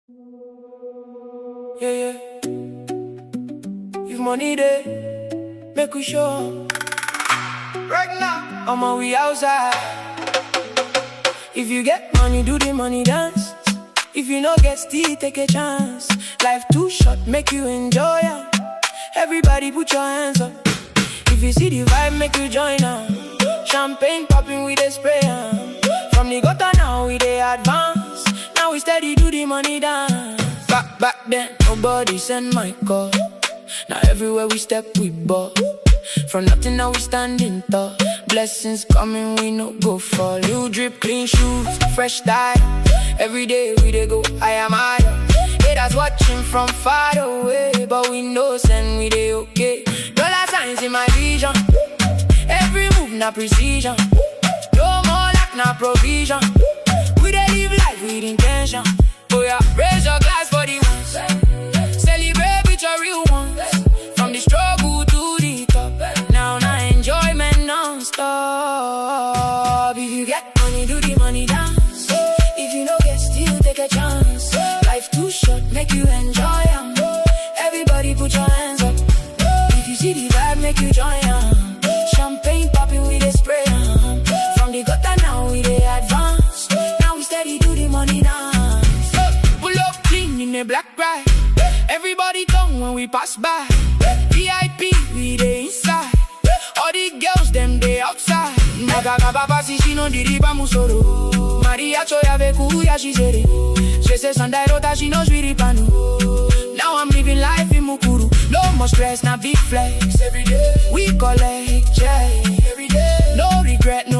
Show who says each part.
Speaker 1: Yeah, yeah. If money there, make we show. Ragnar, I'm on we outside. If you get money, do the money dance. If you no get still, take a chance. Life too short, make you enjoy it. Everybody put your hands up. If you see the vibe, make you join them. Champagne popping with a spray. From the gutter now we dey advance. Now we steady do the money dance. Back then, nobody send my call. Now everywhere we step, we ball. From nothing now we standing tall. Blessings coming, we no go fall. New drip, clean shoes, fresh style. Every day we dey go, I am higher. Haters watching from far away, but we know send we dey okay. Dollar signs in my vision. Every move na precision. No more lack na provision. We dey live life with intention. Oh yeah, raise your glass for the ones. Celebrate with your real ones. From the struggle to the top. Now enjoyment non-stop. If you get money, do the money dance. If you no get still, take a chance. Life too short, make you enjoy them. Everybody put your hands up. If you see the vibe, make you join them. Champagne popping with a spray. From the gutter now we dey advance. Now we steady do the money dance. Pull up clean in a black ride. Everybody come when we pass by. VIP, we dey inside. All the girls, them they outside. Magaga baba si no diriba musoro. Maria choya veku ya shizere. She say Sandai rota she knows we ripanu. Now I'm living life in Mukuru. No more stress, na big flex. Every day we collect check. Every day, no regret, no